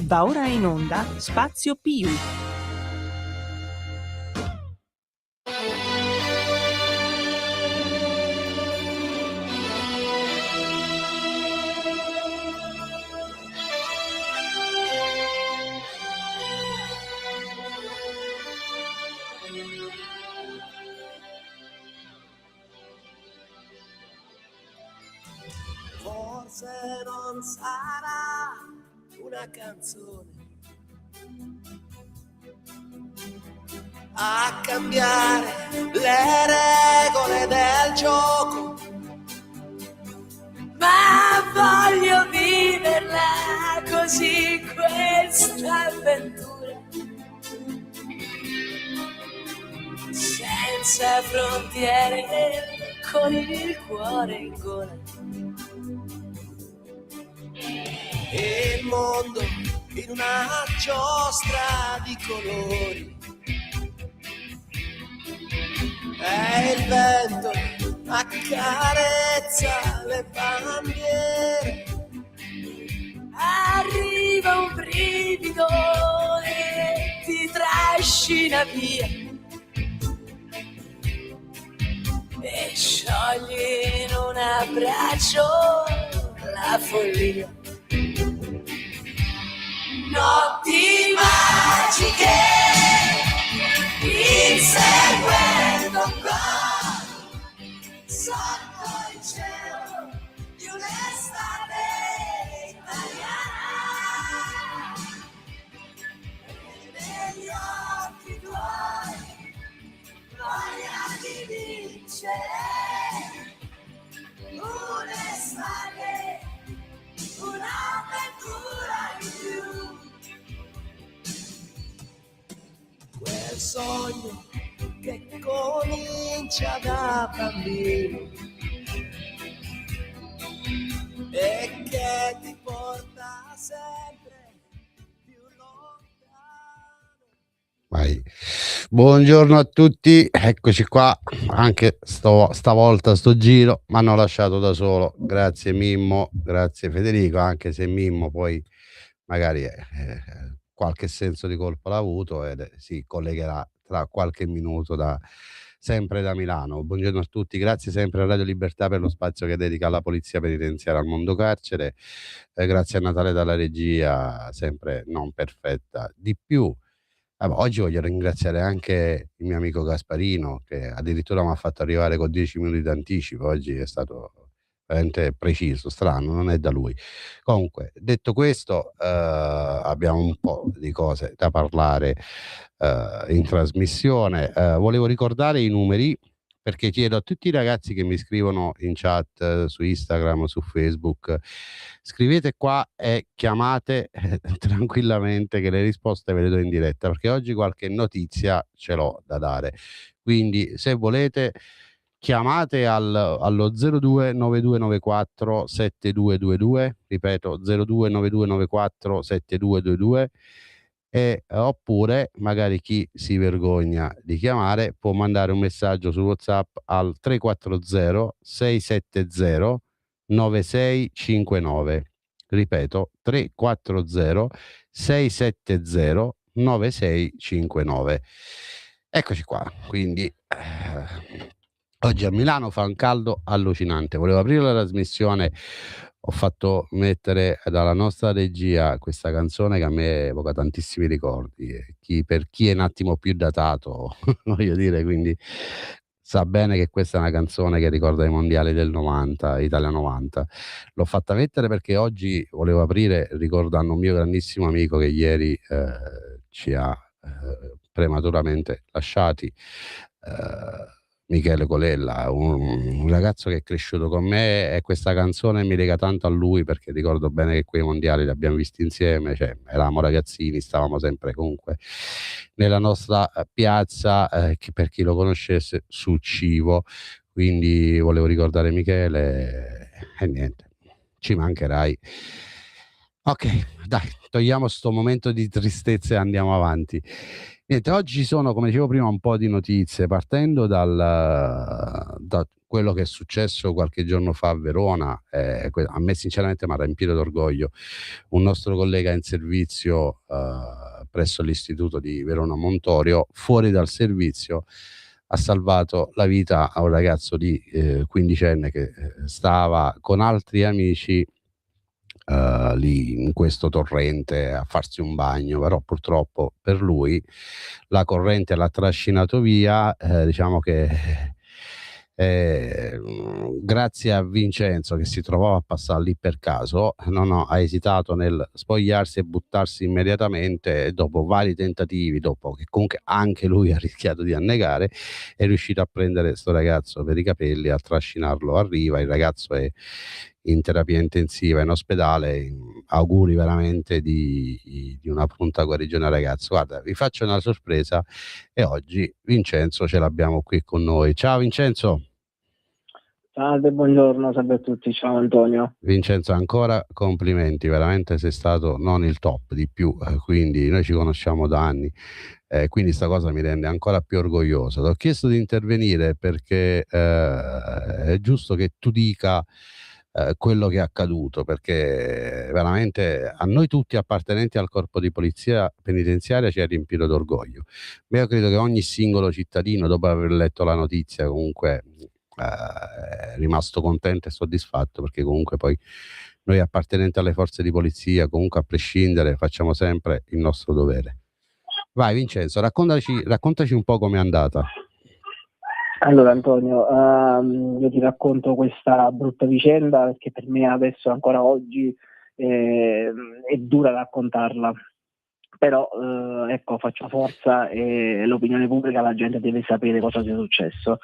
Va ora in onda Spazio Più. Forse non sarà una canzone a cambiare le regole del gioco, ma voglio viverla così questa avventura, senza frontiere, con il cuore in gola. E il mondo in una giostra di colori, e il vento accarezza le bandiere, arriva un brivido e ti trascina via e sciogli in un abbraccio la follia. Notti magiche, inseguendo qua sotto il cielo di un'estate italiana, e negli occhi tuoi voglia di vincere un'estate, un'avventura in più. Quel sogno che comincia da bambino e che ti porta sempre più lontano. Vai. Buongiorno a tutti, eccoci qua, anche stavolta sto giro mi hanno lasciato da solo, grazie Mimmo, grazie Federico, anche se Mimmo poi magari qualche senso di colpa l'ha avuto e si collegherà tra qualche minuto sempre da Milano. Buongiorno a tutti, grazie sempre a Radio Libertà per lo spazio che dedica alla polizia penitenziaria al mondo carcere, grazie a Natale dalla regia, sempre non perfetta di più. Oggi voglio ringraziare anche il mio amico Gasparino che addirittura mi ha fatto arrivare con 10 minuti d'anticipo. Oggi è stato veramente preciso, strano, non è da lui. Comunque, detto questo, abbiamo un po' di cose da parlare in trasmissione. Volevo ricordare i numeri perché chiedo a tutti i ragazzi che mi scrivono in chat su Instagram, su Facebook, scrivete qua e chiamate tranquillamente che le risposte ve le do in diretta, perché oggi qualche notizia ce l'ho da dare. Quindi se volete chiamate allo 029294 7222, ripeto 029294 7222, e oppure magari chi si vergogna di chiamare può mandare un messaggio su WhatsApp al 340 670 9659, ripeto 340 670 9659. Eccoci qua, quindi oggi a Milano fa un caldo allucinante. Volevo aprire la trasmissione, ho fatto mettere dalla nostra regia questa canzone che a me evoca tantissimi ricordi. Per chi è un attimo più datato, voglio dire, quindi sa bene che questa è una canzone che ricorda i mondiali del 90, Italia 90. L'ho fatta mettere perché oggi volevo aprire ricordando un mio grandissimo amico che ieri ci ha prematuramente lasciati, Michele Colella, un ragazzo che è cresciuto con me, e questa canzone mi lega tanto a lui perché ricordo bene che quei mondiali li abbiamo visti insieme, cioè eravamo ragazzini, stavamo sempre comunque nella nostra piazza, che per chi lo conoscesse su Civo, quindi volevo ricordare Michele e niente, ci mancherai. Ok, dai, togliamo sto momento di tristezza e andiamo avanti. Niente, oggi ci sono, come dicevo prima, un po' di notizie, partendo da quello che è successo qualche giorno fa a Verona. A me sinceramente mi ha riempito d'orgoglio. Un nostro collega in servizio presso l'istituto di Verona Montorio, fuori dal servizio, ha salvato la vita a un ragazzo di quindicenne che stava con altri amici lì in questo torrente a farsi un bagno, però purtroppo per lui la corrente l'ha trascinato via. Diciamo che grazie a Vincenzo, che si trovava a passare lì per caso, non ha esitato nel spogliarsi e buttarsi immediatamente, e dopo vari tentativi, dopo che comunque anche lui ha rischiato di annegare, è riuscito a prendere sto ragazzo per i capelli, a trascinarlo a riva. Il ragazzo è in terapia intensiva in ospedale. Auguri veramente di una pronta guarigione, ragazzo. Guarda, vi faccio una sorpresa, e oggi Vincenzo ce l'abbiamo qui con noi. Ciao Vincenzo. Salve, buongiorno, salve a tutti, ciao Antonio. Vincenzo, ancora complimenti, veramente sei stato non il top, di più, quindi noi ci conosciamo da anni, quindi sta cosa mi rende ancora più orgoglioso. Ti ho chiesto di intervenire perché è giusto che tu dica quello che è accaduto, perché veramente a noi tutti appartenenti al corpo di polizia penitenziaria ci ha riempito d'orgoglio. Ma io credo che ogni singolo cittadino, dopo aver letto la notizia, comunque è rimasto contento e soddisfatto, perché comunque poi noi appartenenti alle forze di polizia, comunque a prescindere, facciamo sempre il nostro dovere. Vai Vincenzo, raccontaci un po' com'è andata. Allora Antonio, io ti racconto questa brutta vicenda perché per me adesso, ancora oggi, è dura raccontarla, però ecco, faccio forza e l'opinione pubblica, la gente deve sapere cosa sia successo.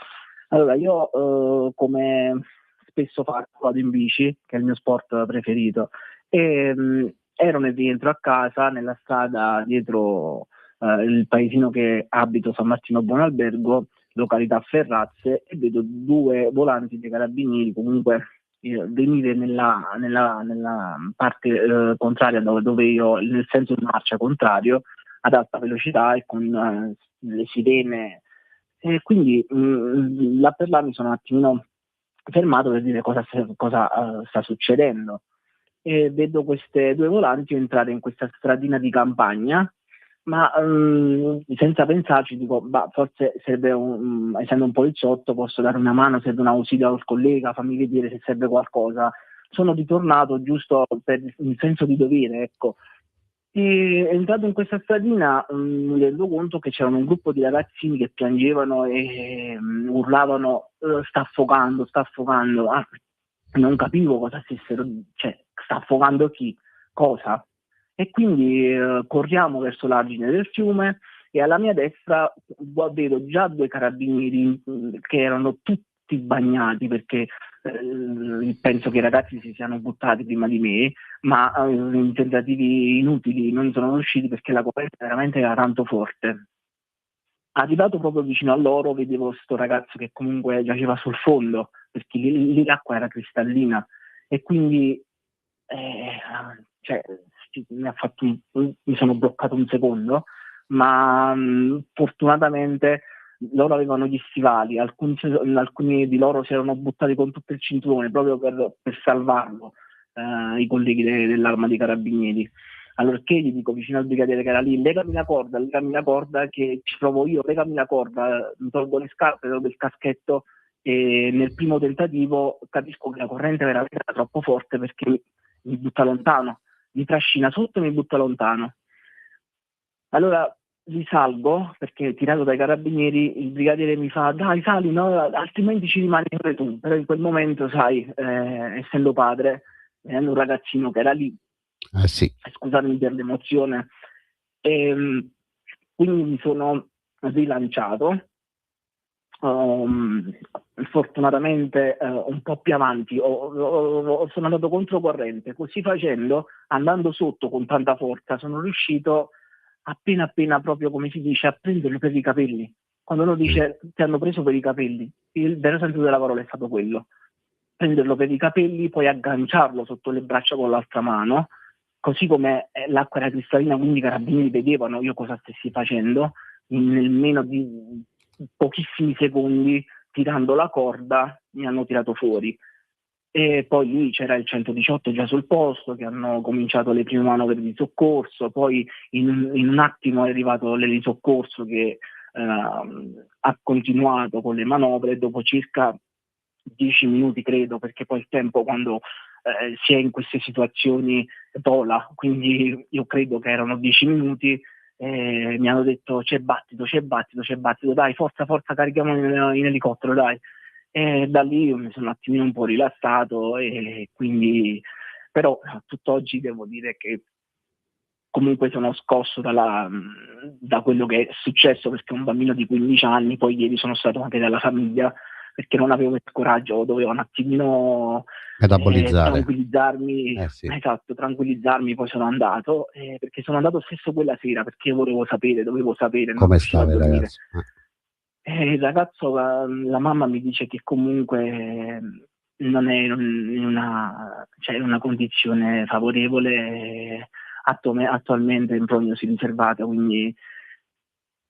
Allora, io come spesso faccio, vado in bici, che è il mio sport preferito, e ero nel rientro a casa, nella strada dietro il paesino che abito, San Martino Buonalbergo, località Ferrazze, e vedo due volanti dei carabinieri comunque venire nella parte contraria, dove io, nel senso di marcia contrario, ad alta velocità e con le sirene. E quindi là per là mi sono un attimino fermato per dire cosa sta succedendo, e vedo queste due volanti entrare in questa stradina di campagna, ma senza pensarci dico, forse serve essendo un poliziotto posso dare una mano, serve un ausilio al collega, fammi vedere se serve qualcosa. Sono ritornato giusto per il senso di dovere, ecco. E entrato in questa stradina mi rendo conto che c'erano un gruppo di ragazzini che piangevano e urlavano sta affogando, sta affogando. Non capivo cosa stessero, cioè sta affogando chi, cosa? E quindi corriamo verso l'argine del fiume, e alla mia destra vedo già due carabinieri che erano tutti bagnati, perché penso che i ragazzi si siano buttati prima di me, ma in tentativi inutili non sono riusciti perché la corrente veramente era tanto forte. Arrivato proprio vicino a loro vedevo questo ragazzo che comunque giaceva sul fondo, perché lì l'acqua era cristallina, e quindi cioè, mi sono bloccato un secondo, ma fortunatamente loro avevano gli stivali, alcuni di loro si erano buttati con tutto il cinturone proprio per salvarlo, i colleghi dell'arma dei carabinieri. Allora che gli dico vicino al brigadiere che era lì, legami la corda che ci provo io, legami la corda, mi tolgo le scarpe, tolgo il caschetto, e nel primo tentativo capisco che la corrente veramente era troppo forte, perché mi butta lontano, mi trascina sotto e mi butta lontano. Allora risalgo, perché tirato dai carabinieri il brigadiere mi fa dai sali, no? Altrimenti ci rimani pure tu. Però in quel momento, sai, essendo padre, avendo un ragazzino che era lì, Sì. scusatemi per l'emozione, quindi mi sono rilanciato. Fortunatamente un po' più avanti sono andato controcorrente, così facendo, andando sotto con tanta forza, sono riuscito appena proprio, come si dice, a prenderlo per i capelli. Quando uno dice ti hanno preso per i capelli, il vero senso della parola è stato quello: prenderlo per i capelli, poi agganciarlo sotto le braccia con l'altra mano, così come l'acqua era cristallina, quindi i carabinieri vedevano io cosa stessi facendo, nel meno di pochissimi secondi, tirando la corda, mi hanno tirato fuori. E poi lì c'era il 118 già sul posto, che hanno cominciato le prime manovre di soccorso, poi in un attimo è arrivato l'elisoccorso che ha continuato con le manovre. Dopo circa 10 minuti, credo, perché poi il tempo, quando si è in queste situazioni, vola, quindi io credo che erano 10 minuti. Mi hanno detto c'è battito, dai, forza, carichiamo in elicottero, dai. E da lì io mi sono un attimino un po' rilassato, e quindi, però tutt'oggi devo dire che comunque sono scosso da quello che è successo, perché un bambino di 15 anni, poi ieri sono stato anche dalla famiglia, perché non avevo il coraggio, dovevo un attimino tranquillizzarmi, sì. Esatto, tranquillizzarmi. Poi sono andato, perché sono andato stesso quella sera, perché io dovevo sapere come stava il ragazzo. Il ragazzo, la mamma mi dice che comunque non è in una condizione favorevole, attualmente in prognosi riservata, quindi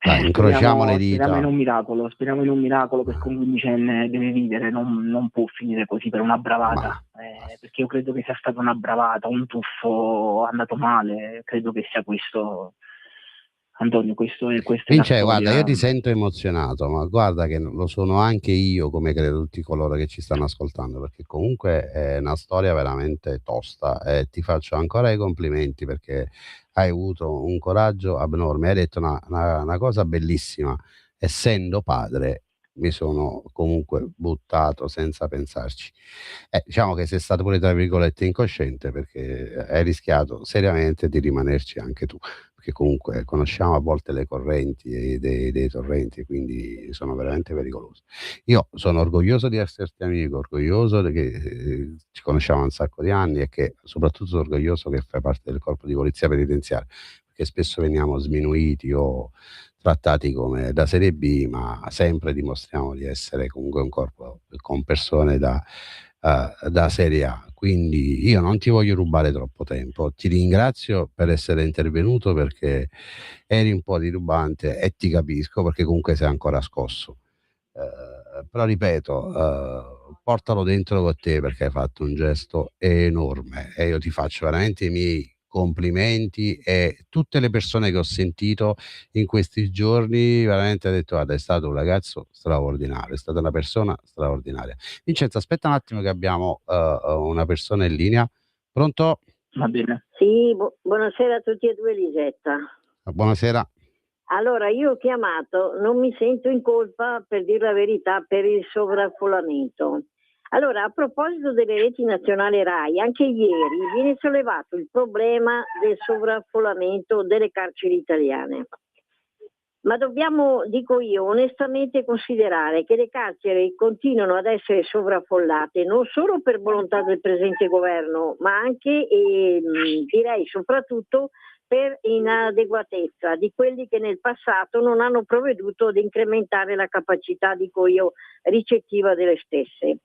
incrociamo le dita. Speriamo in un miracolo, perché un quindicenne deve vivere, non può finire così per una bravata, perché io credo che sia stata una bravata, un tuffo andato male, credo che sia questo. Antonio, questa è Vince, la guarda, storia. io ti sento emozionato, ma guarda che lo sono anche io, come credo tutti coloro che ci stanno ascoltando, perché comunque è una storia veramente tosta, e ti faccio ancora i complimenti, perché hai avuto un coraggio abnorme. Hai detto una cosa bellissima: essendo padre mi sono comunque buttato senza pensarci. Diciamo che sei stato pure, tra virgolette, incosciente, perché hai rischiato seriamente di rimanerci anche tu, perché comunque conosciamo a volte le correnti dei torrenti, quindi sono veramente pericolosi. Io sono orgoglioso di esserti amico, orgoglioso che ci conosciamo un sacco di anni, e che soprattutto sono orgoglioso che fai parte del corpo di polizia penitenziaria, perché spesso veniamo sminuiti o trattati come da serie B, ma sempre dimostriamo di essere comunque un corpo con persone da serie A. Quindi io non ti voglio rubare troppo tempo, ti ringrazio per essere intervenuto, perché eri un po' titubante, e ti capisco, perché comunque sei ancora scosso. Però ripeto, portalo dentro con te, perché hai fatto un gesto enorme, e io ti faccio veramente i miei complimenti, e tutte le persone che ho sentito in questi giorni veramente hanno detto: guarda, è stato un ragazzo straordinario, è stata una persona straordinaria. Vincenzo, aspetta un attimo che abbiamo una persona in linea. Pronto? Va bene. Sì, buonasera a tutti e due, Lisetta. Buonasera. Allora, io ho chiamato, non mi sento in colpa, per dire la verità, per il sovraffollamento. Allora, a proposito delle reti nazionali RAI, anche ieri viene sollevato il problema del sovraffollamento delle carceri italiane. Ma dobbiamo, dico io, onestamente considerare che le carceri continuano ad essere sovraffollate non solo per volontà del presente governo, ma anche e direi soprattutto per inadeguatezza di quelli che nel passato non hanno provveduto ad incrementare la capacità, dico io, ricettiva delle stesse.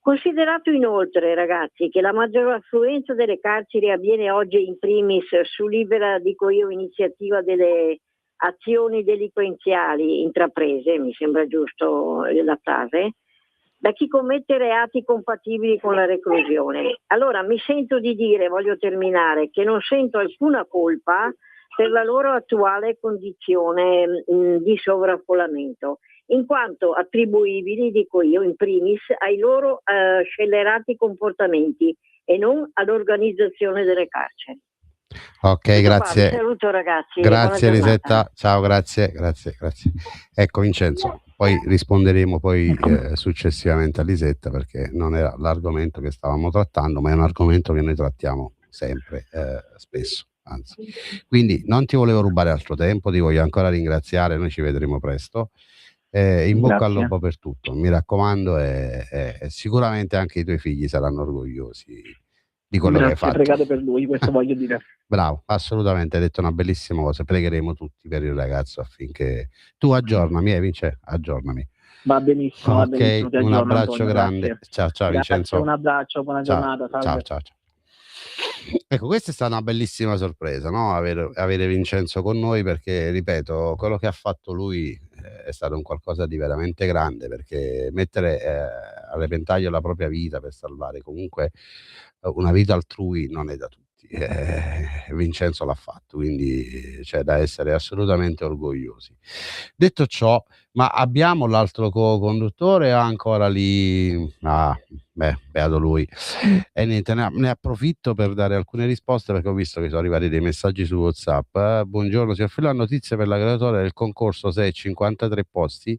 Considerato inoltre, ragazzi, che la maggior affluenza delle carceri avviene oggi in primis su libera, dico io, iniziativa delle azioni delinquenziali intraprese, mi sembra giusto la frase, da chi commette reati compatibili con la reclusione. Allora mi sento di dire, voglio terminare, che non sento alcuna colpa per la loro attuale condizione di sovraffollamento, in quanto attribuibili, dico io, in primis ai loro scellerati comportamenti e non all'organizzazione delle carceri. Ok, tutto grazie. Qua, vi saluto, ragazzi. Grazie Lisetta, ciao, grazie. Ecco Vincenzo, poi risponderemo successivamente a Lisetta, perché non era l'argomento che stavamo trattando, ma è un argomento che noi trattiamo sempre, spesso, anzi. Quindi non ti volevo rubare altro tempo, ti voglio ancora ringraziare, noi ci vedremo presto. In bocca al lupo per tutto, mi raccomando, e sicuramente anche i tuoi figli saranno orgogliosi di quello che hai fatto. Pregate per lui, questo voglio dire. Bravo, assolutamente, hai detto una bellissima cosa. Pregheremo tutti per il ragazzo, affinché tu aggiornami, Vince, aggiornami. Va benissimo, ok, un abbraccio Antonio, grande. grazie. Ciao Vincenzo. Un abbraccio, buona giornata. Ciao. Ecco, questa è stata una bellissima sorpresa, no? Avere Vincenzo con noi, perché, ripeto, quello che ha fatto lui è stato un qualcosa di veramente grande, perché mettere a repentaglio la propria vita per salvare comunque una vita altrui non è da tutti. Vincenzo l'ha fatto, quindi c'è da essere assolutamente orgogliosi. Detto ciò, ma abbiamo l'altro co-conduttore ancora lì? Ah, beh, beato lui. E niente, ne approfitto per dare alcune risposte, perché ho visto che sono arrivati dei messaggi su WhatsApp. Buongiorno, signor Filò, notizie per la graduatoria del concorso 6, 53 posti.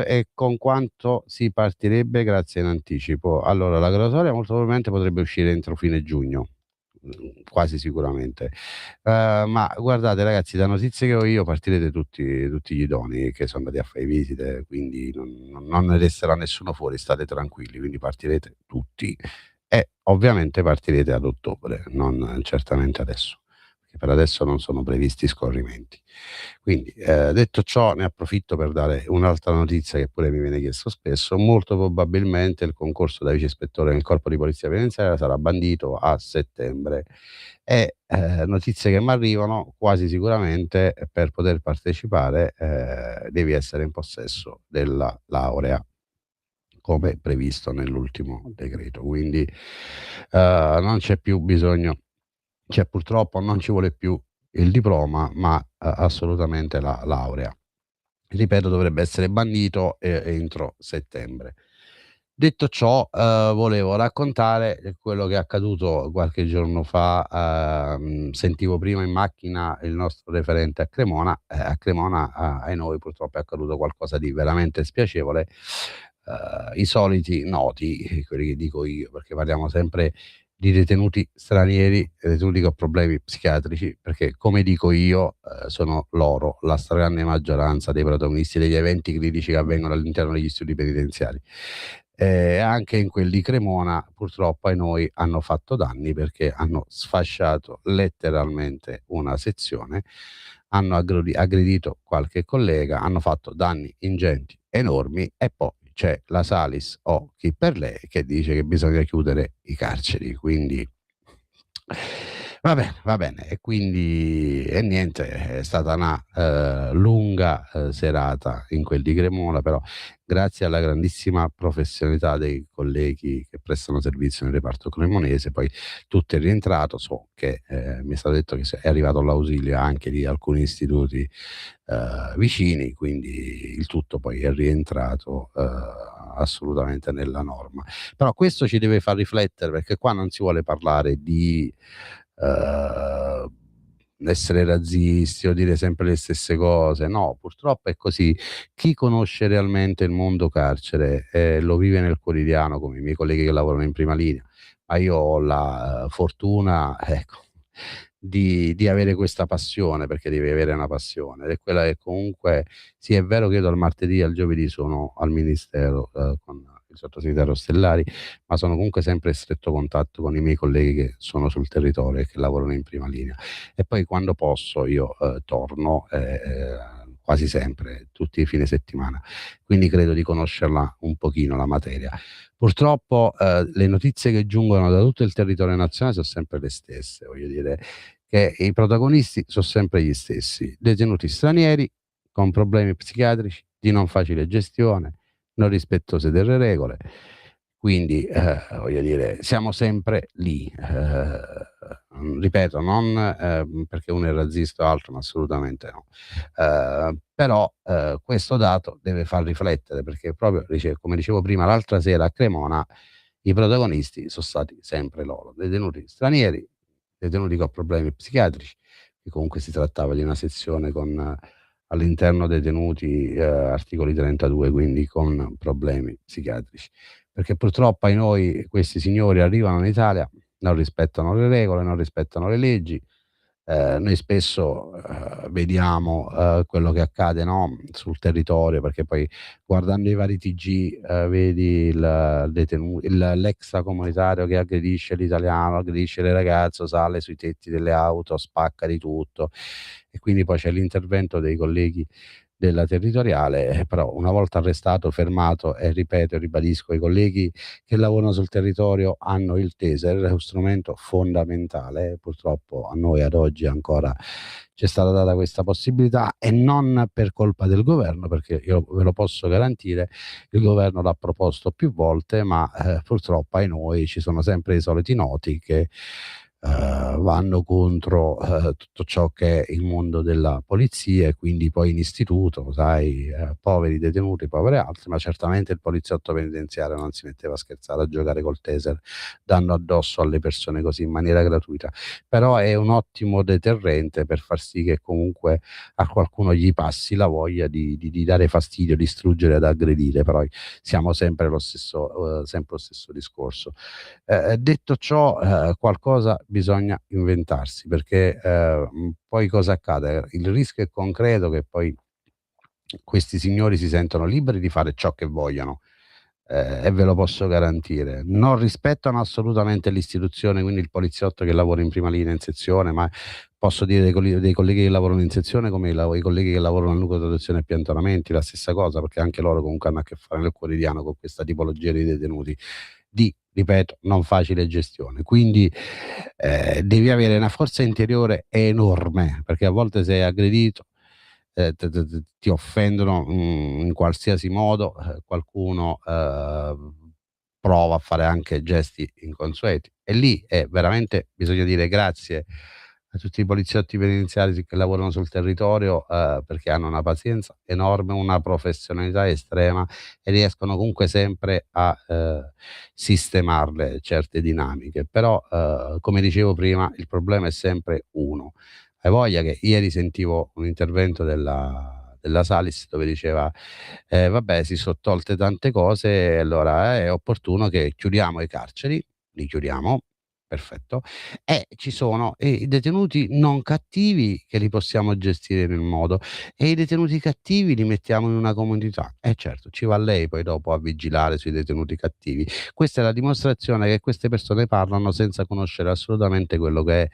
E con quanto si partirebbe? Grazie in anticipo. Allora, la graduatoria molto probabilmente potrebbe uscire entro fine giugno, quasi sicuramente. Ma guardate, ragazzi, da notizie che ho io partirete tutti gli idonei che sono andati a fare visite, quindi non ne resterà nessuno fuori, state tranquilli, quindi partirete tutti e ovviamente partirete ad ottobre, non certamente adesso, perché per adesso non sono previsti scorrimenti. Quindi, detto ciò, ne approfitto per dare un'altra notizia che pure mi viene chiesto spesso: molto probabilmente il concorso da vice ispettore nel corpo di polizia penitenziaria sarà bandito a settembre e notizie che mi arrivano, quasi sicuramente per poter partecipare devi essere in possesso della laurea come previsto nell'ultimo decreto, quindi non c'è più bisogno, cioè purtroppo non ci vuole più il diploma, ma assolutamente la laurea. Ripeto, dovrebbe essere bandito entro settembre. Detto ciò, volevo raccontare quello che è accaduto qualche giorno fa. Sentivo prima in macchina il nostro referente a Cremona. A Cremona, ai noi, purtroppo è accaduto qualcosa di veramente spiacevole. I soliti noti, quelli che dico io, perché parliamo sempre di detenuti stranieri, detenuti con problemi psichiatrici, perché come dico io, sono loro la stragrande maggioranza dei protagonisti degli eventi critici che avvengono all'interno degli istituti penitenziari. Anche in quelli di Cremona, purtroppo, ai noi, hanno fatto danni, perché hanno sfasciato letteralmente una sezione, hanno aggredito qualche collega, hanno fatto danni ingenti, enormi, e poi c'è la Salis o chi per lei che dice che bisogna chiudere i carceri. Quindi va bene, e quindi e niente, è stata una lunga serata in quel di Cremona, però grazie alla grandissima professionalità dei colleghi che prestano servizio nel reparto cremonese, poi tutto è rientrato. So che mi è stato detto che è arrivato l'ausilio anche di alcuni istituti vicini, quindi il tutto poi è rientrato assolutamente nella norma. Però questo ci deve far riflettere, perché qua non si vuole parlare di eh, essere razzisti o dire sempre le stesse cose. No, purtroppo è così. Chi conosce realmente il mondo carcere lo vive nel quotidiano, come i miei colleghi che lavorano in prima linea, ma io ho la fortuna, ecco, di avere questa passione, perché devi avere una passione, ed è quella che comunque, sì, è vero che io dal martedì al giovedì sono al Ministero con il sottosegretario Stellari, ma sono comunque sempre in stretto contatto con i miei colleghi che sono sul territorio e che lavorano in prima linea. E poi quando posso io torno quasi sempre, tutti i fine settimana, quindi credo di conoscerla un pochino la materia. Purtroppo le notizie che giungono da tutto il territorio nazionale sono sempre le stesse, voglio dire che i protagonisti sono sempre gli stessi: detenuti stranieri con problemi psichiatrici di non facile gestione, non rispettose delle regole. Quindi voglio dire, siamo sempre lì. Ripeto, non perché uno è razzista o altro, ma assolutamente no. Però questo dato deve far riflettere, perché proprio, come dicevo prima, l'altra sera a Cremona i protagonisti sono stati sempre loro: detenuti stranieri, detenuti con problemi psichiatrici, che comunque si trattava di una sezione con all'interno detenuti articoli 32, quindi con problemi psichiatrici. Perché purtroppo ai noi questi signori arrivano in Italia, non rispettano le regole, non rispettano le leggi. Noi spesso vediamo quello che accade, no, sul territorio, perché poi guardando i vari TG vedi l'extracomunitario che aggredisce l'italiano, aggredisce le ragazze, sale sui tetti delle auto, spacca di tutto, e quindi poi c'è l'intervento dei colleghi della territoriale, però una volta arrestato, fermato, e ripeto e ribadisco, i colleghi che lavorano sul territorio hanno il taser, è uno strumento fondamentale. Purtroppo a noi ad oggi ancora c'è stata data questa possibilità, e non per colpa del governo, perché io ve lo posso garantire, il governo l'ha proposto più volte, ma purtroppo ai noi ci sono sempre i soliti noti che vanno contro tutto ciò che è il mondo della polizia, e quindi poi in istituto, sai, poveri detenuti, poveri altri, ma certamente il poliziotto penitenziario non si metteva a scherzare a giocare col taser, dando addosso alle persone così in maniera gratuita. Però è un ottimo deterrente per far sì che comunque a qualcuno gli passi la voglia di dare fastidio, di distruggere, ad aggredire. Però siamo sempre lo stesso discorso. Detto ciò, qualcosa bisogna inventarsi, perché poi cosa accade? Il rischio è concreto che poi questi signori si sentono liberi di fare ciò che vogliono, e ve lo posso garantire. Non rispettano assolutamente l'istituzione, quindi il poliziotto che lavora in prima linea in sezione, ma posso dire dei colleghi che lavorano in sezione come i colleghi che lavorano al nucleo di dotazione e piantonamenti, la stessa cosa, perché anche loro comunque hanno a che fare nel quotidiano con questa tipologia di detenuti di, ripeto, non facile gestione. Quindi devi avere una forza interiore enorme, perché a volte sei aggredito, ti offendono in qualsiasi modo, qualcuno prova a fare anche gesti inconsueti, e lì veramente bisogna dire grazie a tutti i poliziotti penitenziari che lavorano sul territorio, perché hanno una pazienza enorme, una professionalità estrema, e riescono comunque sempre a sistemarle certe dinamiche. Però come dicevo prima, il problema è sempre uno. Hai voglia che ieri sentivo un intervento della Salis dove diceva vabbè, si sono tolte tante cose, e allora è opportuno che chiudiamo i carceri, li chiudiamo, perfetto, e ci sono i detenuti non cattivi che li possiamo gestire nel modo, e i detenuti cattivi li mettiamo in una comunità. E certo, ci va lei poi dopo a vigilare sui detenuti cattivi. Questa è la dimostrazione che queste persone parlano senza conoscere assolutamente quello che è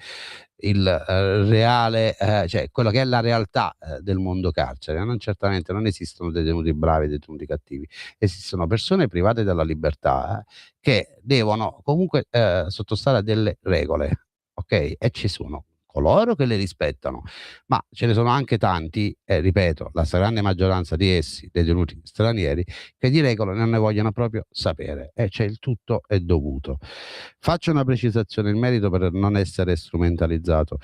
il reale, cioè quello che è la realtà del mondo carcere. Non esistono detenuti bravi e detenuti cattivi, esistono persone private della libertà che devono comunque sottostare a delle regole, ok? E ci sono coloro che le rispettano, ma ce ne sono anche tanti, ripeto, la stragrande maggioranza di essi, detenuti stranieri, che di regole non ne vogliono proprio sapere, e c'è il tutto è dovuto. Faccio una precisazione in merito per non essere strumentalizzato.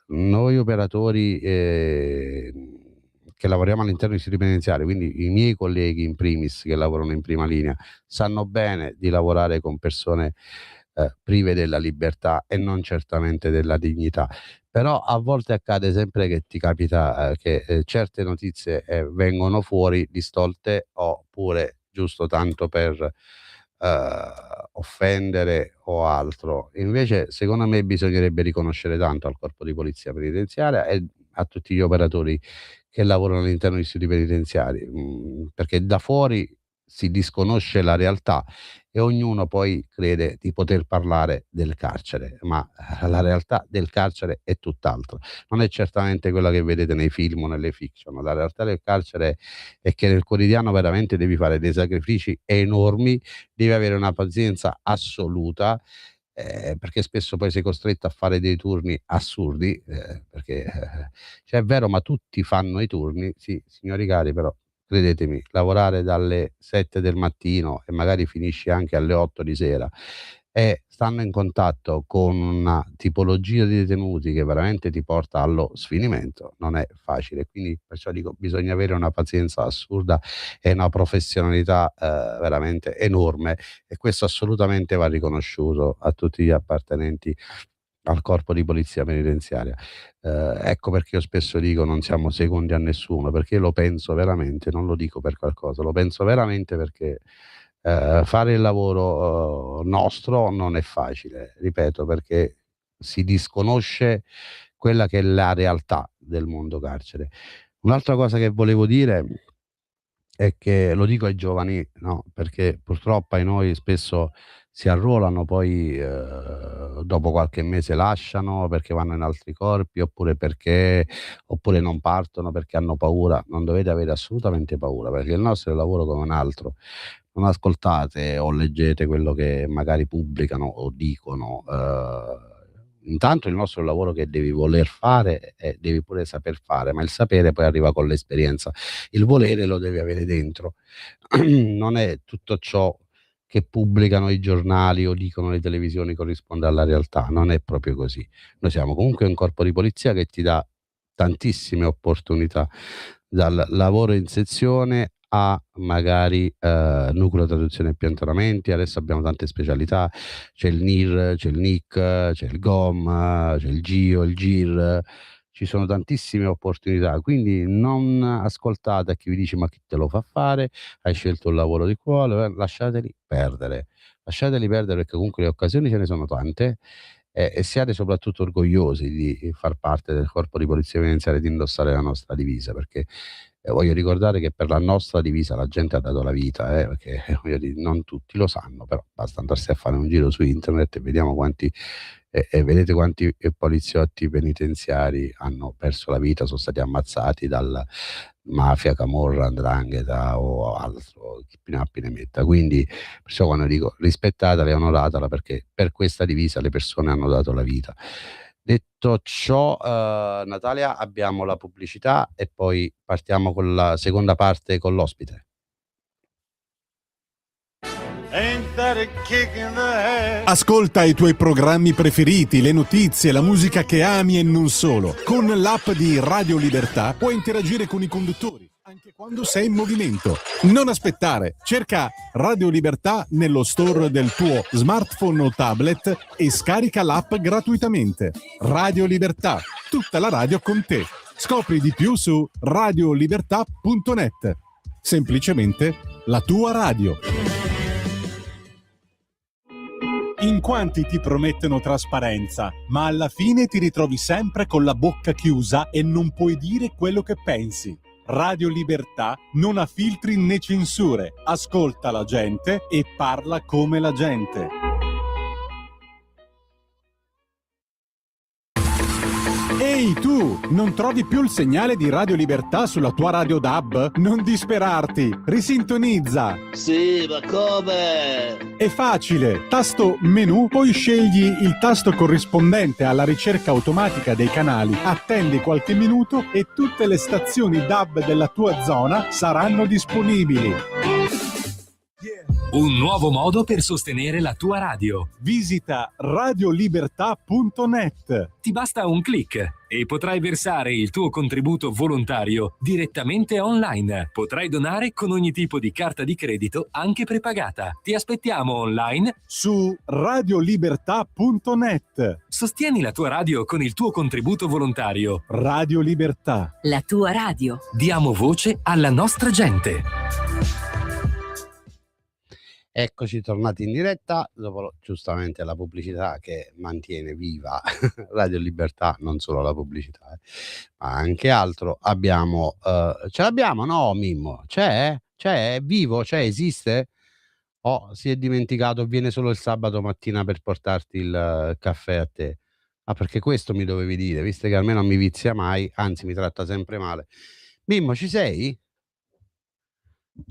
Noi operatori che lavoriamo all'interno di istituti penitenziari, quindi i miei colleghi in primis che lavorano in prima linea, sanno bene di lavorare con persone prive della libertà e non certamente della dignità. Però a volte accade sempre che ti capita che certe notizie vengono fuori distolte, oppure giusto tanto per offendere o altro. Invece secondo me bisognerebbe riconoscere tanto al corpo di polizia penitenziaria e a tutti gli operatori che lavorano all'interno degli istituti penitenziari, perché da fuori si disconosce la realtà e ognuno poi crede di poter parlare del carcere, ma la realtà del carcere è tutt'altro. Non è certamente quella che vedete nei film o nelle fiction. La realtà del carcere è che nel quotidiano veramente devi fare dei sacrifici enormi, devi avere una pazienza assoluta, perché spesso poi sei costretto a fare dei turni assurdi, perché cioè è vero, ma tutti fanno i turni, sì, signori cari, però credetemi, lavorare dalle 7 del mattino e magari finisci anche alle 8 di sera, e stanno in contatto con una tipologia di detenuti che veramente ti porta allo sfinimento, non è facile. Quindi perciò dico, bisogna avere una pazienza assurda e una professionalità veramente enorme, e questo assolutamente va riconosciuto a tutti gli appartenenti al corpo di polizia penitenziaria. Ecco perché io spesso dico non siamo secondi a nessuno, perché lo penso veramente, non lo dico per qualcosa, lo penso veramente, perché fare il lavoro nostro non è facile, ripeto, perché si disconosce quella che è la realtà del mondo carcere. Un'altra cosa che volevo dire è che lo dico ai giovani, no, perché purtroppo ai noi spesso si arruolano, poi dopo qualche mese lasciano perché vanno in altri corpi, oppure non partono perché hanno paura. Non dovete avere assolutamente paura, perché il nostro è un lavoro come un altro. Non ascoltate o leggete quello che magari pubblicano o dicono. Intanto il nostro è un lavoro che devi voler fare e devi pure saper fare, ma il sapere poi arriva con l'esperienza. Il volere lo devi avere dentro. Non è tutto ciò che pubblicano i giornali o dicono le televisioni corrisponde alla realtà, non è proprio così. Noi siamo comunque un corpo di polizia che ti dà tantissime opportunità, dal lavoro in sezione a magari nucleo traduzione e piantonamenti. Adesso abbiamo tante specialità, c'è il NIR, c'è il NIC, c'è il GOM, c'è il GIO, il GIR, ci sono tantissime opportunità, quindi non ascoltate a chi vi dice ma chi te lo fa fare, hai scelto un lavoro di cuore, lasciateli perdere perché comunque le occasioni ce ne sono tante, e siate soprattutto orgogliosi di far parte del corpo di polizia penitenziaria, di indossare la nostra divisa, perché voglio ricordare che per la nostra divisa la gente ha dato la vita, perché voglio dire, non tutti lo sanno, però basta andarsi a fare un giro su internet e vediamo quanti e vedete quanti poliziotti penitenziari hanno perso la vita, sono stati ammazzati dal mafia, camorra, 'ndrangheta o altro, chi più ne ha più ne metta. Quindi perciò quando dico rispettatela e onoratela, perché per questa divisa le persone hanno dato la vita. Detto ciò, Natalia, abbiamo la pubblicità e poi partiamo con la seconda parte con l'ospite. Ascolta i tuoi programmi preferiti, le notizie, la musica che ami e non solo. Con l'app di Radio Libertà puoi interagire con i conduttori anche quando sei in movimento. Non aspettare, cerca Radio Libertà nello store del tuo smartphone o tablet e scarica l'app gratuitamente. Radio Libertà, tutta la radio con te. Scopri di più su radiolibertà.net. Semplicemente la tua radio. In quanti ti promettono trasparenza, ma alla fine ti ritrovi sempre con la bocca chiusa e non puoi dire quello che pensi. Radio Libertà non ha filtri né censure, ascolta la gente e parla come la gente. Ehi tu, non trovi più il segnale di Radio Libertà sulla tua radio DAB? Non disperarti, risintonizza! Sì, ma come? È facile, tasto menu, poi scegli il tasto corrispondente alla ricerca automatica dei canali, attendi qualche minuto e tutte le stazioni DAB della tua zona saranno disponibili. Un nuovo modo per sostenere la tua radio. Visita radiolibertà.net. Ti basta un click e potrai versare il tuo contributo volontario direttamente online. Potrai donare con ogni tipo di carta di credito, anche prepagata. Ti aspettiamo online su radiolibertà.net. Sostieni la tua radio con il tuo contributo volontario. Radio Libertà. La tua radio. Diamo voce alla nostra gente. Eccoci tornati in diretta dopo giustamente la pubblicità che mantiene viva Radio Libertà, non solo la pubblicità, ma anche altro. Abbiamo ce l'abbiamo? No, Mimmo? C'è? È vivo? Esiste? O si è dimenticato, viene solo il sabato mattina per portarti il caffè a te? Ah, perché questo mi dovevi dire, visto che almeno non mi vizia mai, anzi mi tratta sempre male. Mimmo, ci sei?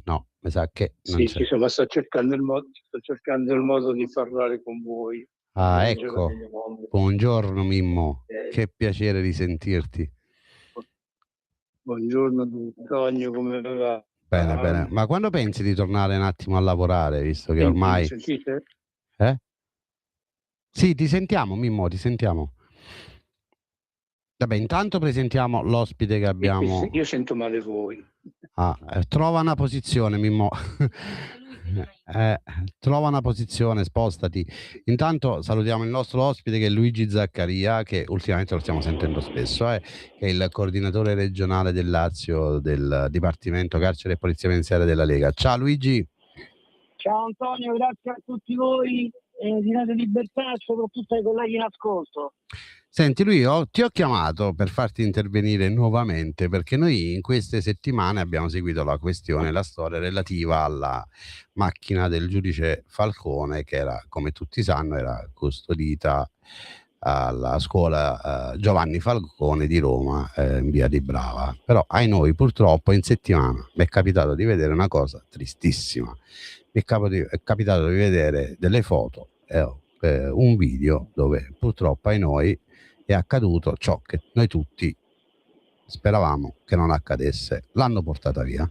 No, mi sa che non c'è. Sì, insomma, sto cercando il modo di parlare con voi. Ah, ecco. Buongiorno Mimmo, che piacere di sentirti. Buongiorno Antonio, come va? Bene. Ma quando pensi di tornare un attimo a lavorare, visto che ormai... Mi sentite? Sì, ti sentiamo Mimmo, ti sentiamo. Vabbè, intanto presentiamo l'ospite che abbiamo. Io sento male voi. Trova una posizione, Mimmo. Trova una posizione, spostati. Intanto salutiamo il nostro ospite, che è Luigi Zaccaria, che ultimamente lo stiamo sentendo spesso, che è il coordinatore regionale del Lazio del Dipartimento Carcere e Polizia Penitenziaria della Lega. Ciao Luigi. Ciao Antonio, grazie a tutti voi di Radio Libertà e soprattutto ai colleghi in ascolto. Senti, ti ho chiamato per farti intervenire nuovamente perché noi in queste settimane abbiamo seguito la questione, la storia relativa alla macchina del giudice Falcone che era, come tutti sanno, era custodita alla scuola Giovanni Falcone di Roma, in via di Brava. Però ai noi purtroppo in settimana mi è capitato di vedere una cosa tristissima. Mi è capitato di vedere delle foto e un video dove purtroppo ai noi è accaduto ciò che noi tutti speravamo che non accadesse. L'hanno portata via.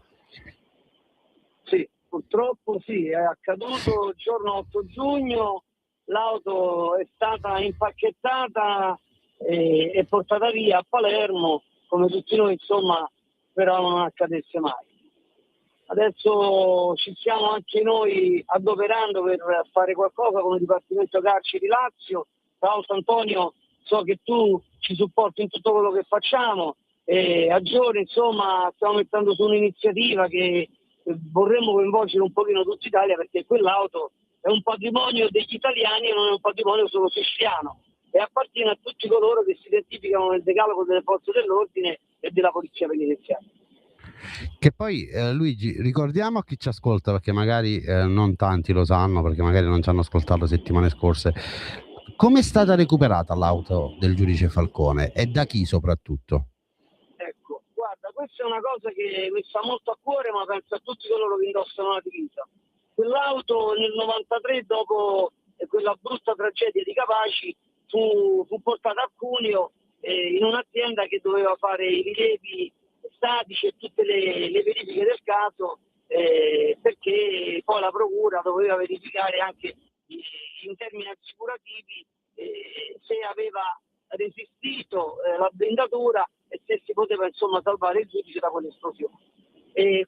Sì, purtroppo sì, è accaduto il giorno 8 giugno, l'auto è stata impacchettata e portata via a Palermo, come tutti noi insomma speravamo non accadesse mai. Adesso ci stiamo anche noi adoperando per fare qualcosa con il Dipartimento Carceri Lazio. Tra l'altro Antonio, so che tu ci supporti in tutto quello che facciamo e a giorni insomma stiamo mettendo su un'iniziativa che vorremmo coinvolgere un pochino tutta Italia, perché quell'auto è un patrimonio degli italiani e non è un patrimonio solo siciliano e appartiene a tutti coloro che si identificano nel decalogo delle forze dell'ordine e della polizia penitenziaria. Che poi Luigi, ricordiamo a chi ci ascolta, perché magari non tanti lo sanno, perché magari non ci hanno ascoltato settimane scorse, come è stata recuperata l'auto del giudice Falcone e da chi soprattutto? Ecco, guarda, questa è una cosa che mi sta molto a cuore, ma penso a tutti coloro che indossano la divisa. Quell'auto nel 93, dopo quella brutta tragedia di Capaci, fu portata a Cuneo in un'azienda che doveva fare i rilievi statici e tutte le verifiche del caso, perché poi la procura doveva verificare anche in termini assicurativi se aveva resistito la blindatura e se si poteva insomma salvare il giudice da quell'esplosione.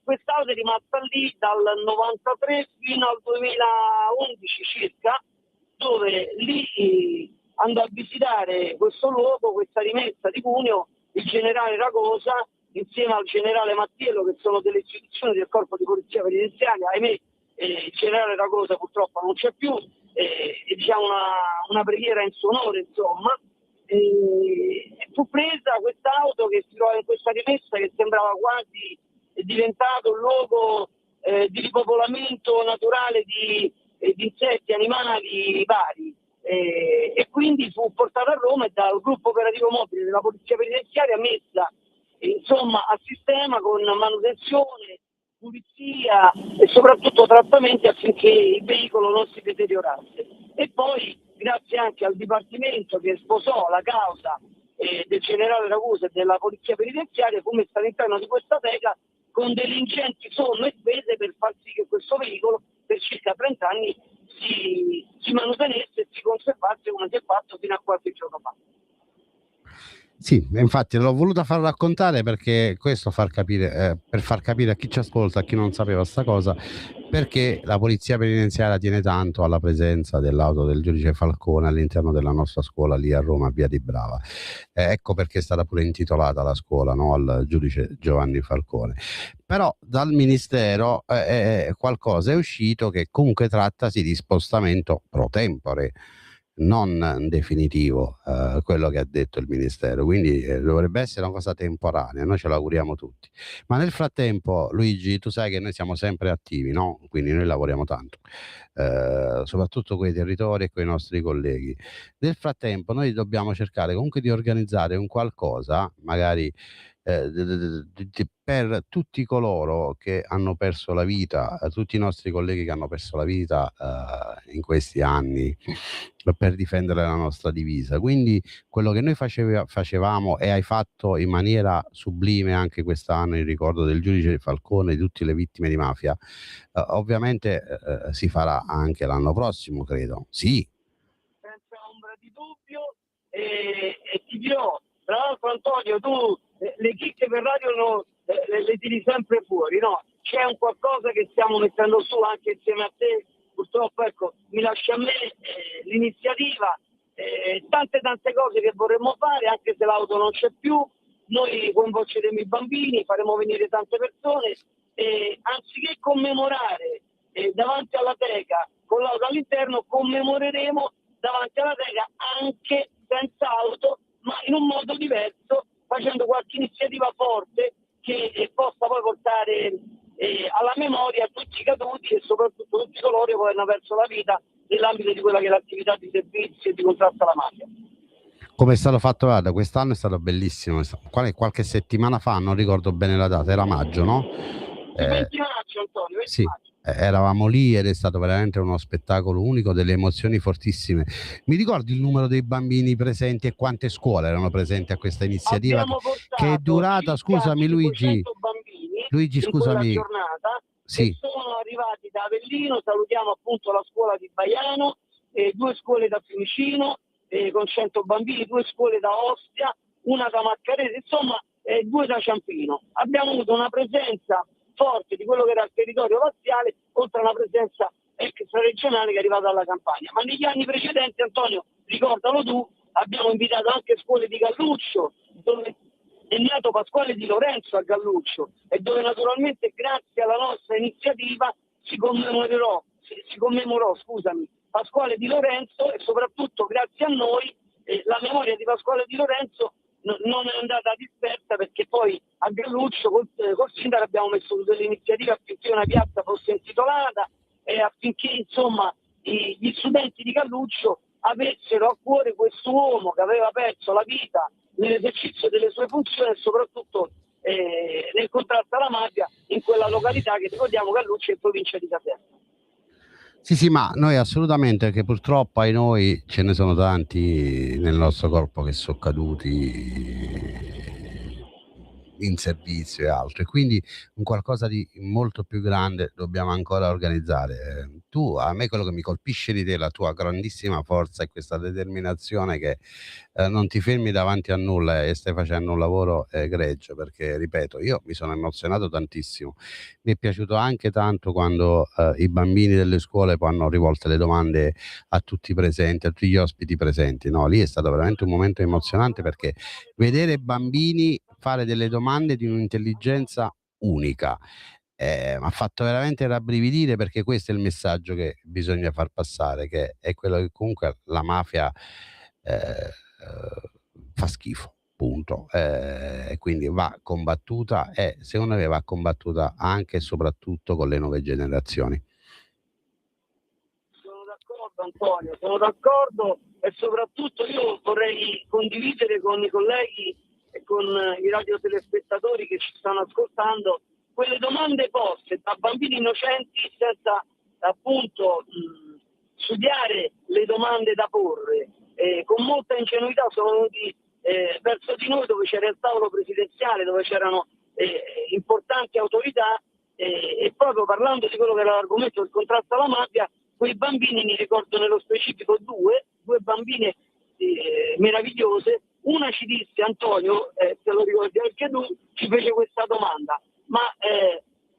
Quest'auto è rimasta lì dal 93 fino al 2011 circa, dove lì andò a visitare questo luogo, questa rimessa di Cuneo, il generale Ragosa insieme al generale Mattiello, che sono delle istituzioni del corpo di polizia penitenziaria. Ahimè, il generale Ragosa purtroppo non c'è più, diciamo una preghiera in suo onore, insomma. Fu presa quest'auto che si trova in questa rimessa che sembrava quasi diventato un luogo di ripopolamento naturale di insetti, animali vari, e quindi fu portata a Roma e dal gruppo operativo mobile della polizia penitenziaria messa insomma a sistema con manutenzione, pulizia e soprattutto trattamenti affinché il veicolo non si deteriorasse. E poi grazie anche al Dipartimento che sposò la causa del generale Ragusa e della polizia penitenziaria, fu messa all'interno di questa teca con delle ingenti somme e spese per far sì che questo veicolo per circa 30 anni si mantenesse e si conservasse come si è fatto fino a qualche giorno fa. Sì, infatti l'ho voluta far raccontare perché questo per far capire a chi ci ascolta, a chi non sapeva sta cosa, perché la polizia penitenziaria tiene tanto alla presenza dell'auto del giudice Falcone all'interno della nostra scuola lì a Roma, via di Brava. Ecco perché è stata pure intitolata la scuola, no, al giudice Giovanni Falcone. Però dal ministero qualcosa è uscito che comunque trattasi di spostamento pro tempore, non definitivo, quello che ha detto il ministero, quindi dovrebbe essere una cosa temporanea, noi ce l'auguriamo tutti, ma nel frattempo Luigi tu sai che noi siamo sempre attivi, no? Quindi noi lavoriamo tanto, soprattutto con i territori e con i nostri colleghi. Nel frattempo noi dobbiamo cercare comunque di organizzare un qualcosa magari per tutti coloro che hanno perso la vita, tutti i nostri colleghi che hanno perso la vita in questi anni per difendere la nostra divisa. Quindi quello che noi facevamo e hai fatto in maniera sublime anche quest'anno in ricordo del giudice Falcone e di tutte le vittime di mafia, ovviamente si farà anche l'anno prossimo, credo. Sì. Senza ombra di dubbio, e ti dirò, tra l'altro Antonio, tu le chicche per radio le tiri sempre fuori, no? C'è un qualcosa che stiamo mettendo su anche insieme a te, purtroppo ecco, mi lascia a me l'iniziativa, tante cose che vorremmo fare, anche se l'auto non c'è più, noi coinvolgeremo i bambini, faremo venire tante persone e anziché commemorare davanti alla teca con l'auto all'interno, commemoreremo davanti alla teca anche senza auto, in un modo diverso, facendo qualche iniziativa forte che possa poi portare alla memoria tutti i caduti e soprattutto tutti coloro che poi hanno perso la vita nell'ambito di quella che è l'attività di servizi e di contrasto alla mafia. Come è stato fatto, guarda, quest'anno è stato bellissimo. Qualche settimana fa, non ricordo bene la data, era maggio, no? 20 maggio, Antonio, 20 sì, maggio. Eravamo lì ed è stato veramente uno spettacolo unico, delle emozioni fortissime. Mi ricordi il numero dei bambini presenti e quante scuole erano presenti a questa iniziativa che è durata, scusami Luigi, scusami, giornata, sì. Sono arrivati da Avellino, salutiamo appunto la scuola di Baiano, 2 scuole da Fiumicino con 100 bambini, 2 scuole da Ostia, una da Maccarese, insomma 2 da Ciampino. Abbiamo avuto una presenza forte di quello che era il territorio laziale, oltre a una presenza extraregionale che è arrivata dalla Campania. Ma negli anni precedenti, Antonio, ricordalo tu, abbiamo invitato anche scuole di Galluccio, dove è nato Pasquale Di Lorenzo a Galluccio e dove naturalmente grazie alla nostra iniziativa si commemorò Pasquale Di Lorenzo, e soprattutto grazie a noi la memoria di Pasquale Di Lorenzo non è andata dispersa, perché poi a Galluccio col sindaco abbiamo messo delle iniziative affinché una piazza fosse intitolata e affinché insomma gli studenti di Galluccio avessero a cuore questo uomo che aveva perso la vita nell'esercizio delle sue funzioni e soprattutto nel contrasto alla mafia in quella località che ricordiamo Galluccio è provincia di Caserta. Sì, ma noi assolutamente, perché purtroppo ai noi ce ne sono tanti nel nostro corpo che sono caduti in servizio e altro, e quindi un qualcosa di molto più grande dobbiamo ancora organizzare. A me quello che mi colpisce di te è la tua grandissima forza e questa determinazione che non ti fermi davanti a nulla e stai facendo un lavoro egregio, perché ripeto, io mi sono emozionato tantissimo. Mi è piaciuto anche tanto quando i bambini delle scuole poi hanno rivolto le domande a tutti i presenti, a tutti gli ospiti presenti, no? Lì è stato veramente un momento emozionante, perché vedere bambini fare delle domande di un'intelligenza unica mi ha fatto veramente rabbrividire, perché questo è il messaggio che bisogna far passare, che è quello che comunque la mafia fa schifo, punto, e quindi va combattuta, e secondo me va combattuta anche e soprattutto con le nuove generazioni. Sono d'accordo Antonio, sono d'accordo, e soprattutto io vorrei condividere con i colleghi e con i radiotelespettatori che ci stanno ascoltando quelle domande poste da bambini innocenti senza appunto studiare le domande da porre, con molta ingenuità sono venuti verso di noi, dove c'era il tavolo presidenziale, dove c'erano importanti autorità, e proprio parlando di quello che era l'argomento del contrasto alla mafia, quei bambini, mi ricordo nello specifico due bambine meravigliose. Una ci disse, Antonio, te lo ricordi anche tu, ci fece questa domanda: ma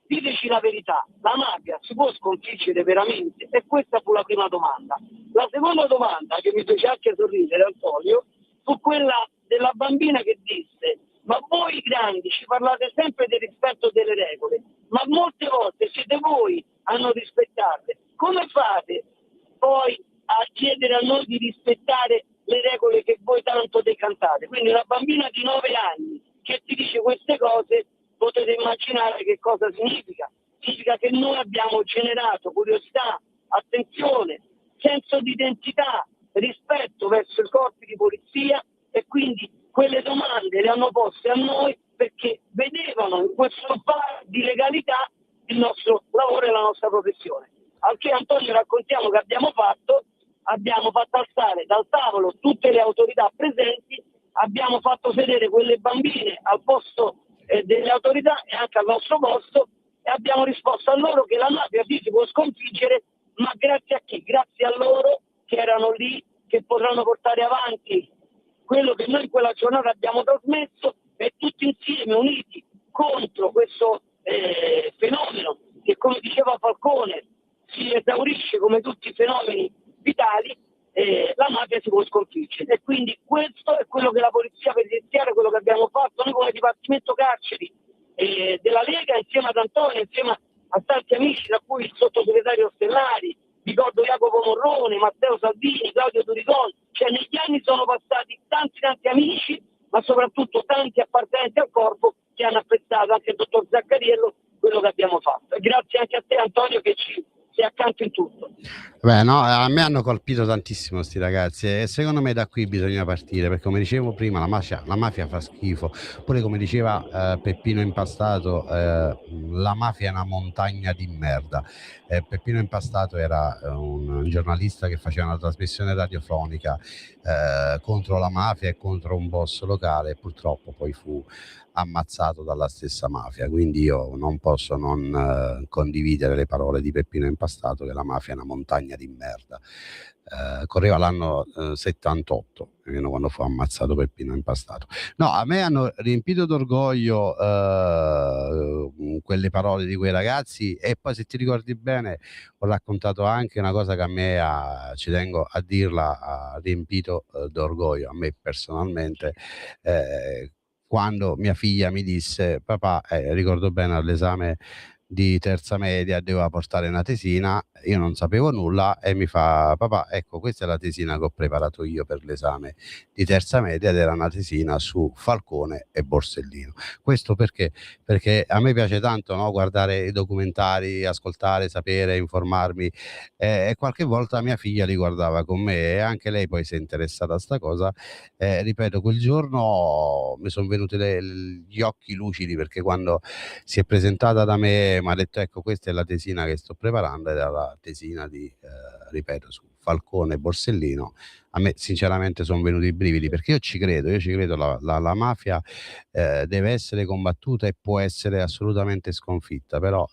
diteci la verità, la mafia si può sconfiggere veramente? E questa fu la prima domanda. La seconda domanda, che mi fece anche sorridere, Antonio, fu quella della bambina che disse: ma voi grandi ci parlate sempre del rispetto delle regole, ma molte volte siete voi a non rispettarle. Come fate poi a chiedere a noi di rispettare le regole che voi tanto decantate? Quindi una bambina di 9 anni che ti dice queste cose, potete immaginare che cosa significa. Significa che noi abbiamo generato curiosità, attenzione, senso di identità, rispetto verso i corpi di polizia, e quindi quelle domande le hanno poste a noi perché vedevano in questo fare di legalità il nostro lavoro e la nostra professione. Al che, Antonio, raccontiamo che abbiamo fatto alzare dal tavolo tutte le autorità presenti, abbiamo fatto sedere quelle bambine al posto delle autorità e anche al nostro posto, e abbiamo risposto a loro che la mafia si può sconfiggere, ma grazie a chi? Grazie a loro che erano lì, che potranno portare avanti quello che noi in quella giornata abbiamo trasmesso, e tutti insieme uniti contro questo fenomeno che, come diceva Falcone, si esaurisce come tutti i fenomeni vitali. La mafia si può sconfiggere, e quindi questo è quello che la polizia penitenziaria, quello che abbiamo fatto noi come Dipartimento Carceri della Lega, insieme ad Antonio, insieme a tanti amici, tra cui il sottosegretario Stellari, ricordo Jacopo Morrone, Matteo Salvini, Claudio Turicon, cioè negli anni sono passati tanti amici, ma soprattutto tanti appartenenti al corpo che hanno apprezzato, anche il dottor Zaccariello, quello che abbiamo fatto. E grazie anche a te, Antonio, che ci sei accanto in tutto. Beh, no, a me hanno colpito tantissimo sti ragazzi e secondo me da qui bisogna partire, perché come dicevo prima la mafia fa schifo, pure come diceva Peppino Impastato, la mafia è una montagna di merda. Peppino Impastato era un giornalista che faceva una trasmissione radiofonica contro la mafia e contro un boss locale, e purtroppo poi fu ammazzato dalla stessa mafia, quindi io non posso non condividere le parole di Peppino Impastato che la mafia è una montagna di merda. Correva l'anno 78, quando fu ammazzato Peppino Impastato. No, a me hanno riempito d'orgoglio quelle parole di quei ragazzi, e poi, se ti ricordi bene, ho raccontato anche una cosa che a me ci tengo a dirla, ha riempito d'orgoglio a me personalmente, quando mia figlia mi disse: papà, ricordo bene, all'esame di terza media doveva portare una tesina, io non sapevo nulla, e mi fa: papà, ecco, questa è la tesina che ho preparato io per l'esame di terza media, ed era una tesina su Falcone e Borsellino. Questo perché a me piace tanto, no, guardare i documentari, ascoltare, sapere, informarmi, e qualche volta mia figlia li guardava con me, e anche lei poi si è interessata a sta cosa. Ripeto, quel giorno mi sono venuti gli occhi lucidi, perché quando si è presentata da me mi ha detto: ecco, questa è la tesina che sto preparando, ed era la tesina di ripeto, su Falcone e Borsellino. A me sinceramente sono venuti i brividi, perché io ci credo, la mafia deve essere combattuta e può essere assolutamente sconfitta, però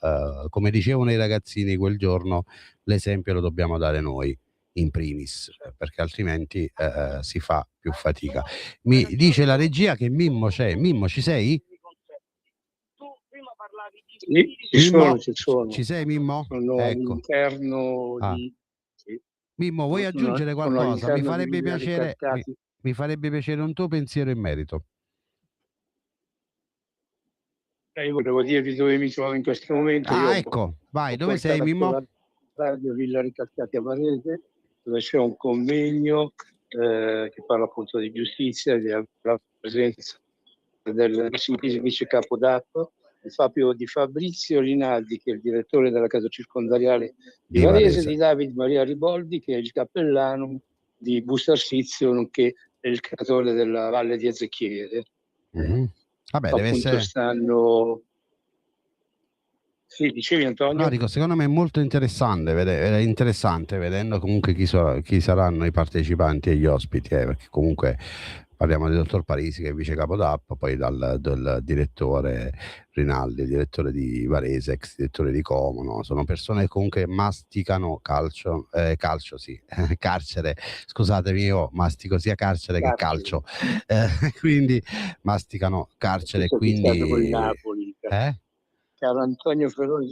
come dicevano i ragazzini quel giorno, l'esempio lo dobbiamo dare noi in primis, perché altrimenti si fa più fatica. Mi dice la regia che Mimmo c'è. Mimmo, ci sei? Sì, Mimmo, ci sono. ci sei, Mimmo? Sono Ecco. all'interno di... Sì. Mimmo, vuoi aggiungere Sono qualcosa? Mi all'interno farebbe di piacere, ricalcati. mi farebbe piacere un tuo pensiero in merito. Io volevo dirvi dove mi trovo in questo momento. Io Ecco, vai, ho dove sei, portato Mimmo? la radio Villa Ricalcati a Varese, dove c'è un convegno che parla appunto di giustizia, della presenza del vice capo DAP, di Fabrizio Rinaldi, che è il direttore della casa circondariale di Varese, di David Maria Riboldi, che è il cappellano di Bustarsizio, nonché il creatore della Valle di Ezechiele. Vabbè, deve essere... Sì, dicevi, Antonio? No, dico, secondo me è molto interessante, vedendo comunque chi saranno i partecipanti e gli ospiti, perché comunque parliamo del dottor Parisi, che è vice capo DAP, poi dal direttore Rinaldi, direttore di Varese, ex direttore di Como, no? Sono persone che comunque masticano carcere, scusatemi, io mastico sia carcere che calcio, quindi masticano carcere, quindi... Caro Antonio Ferroni,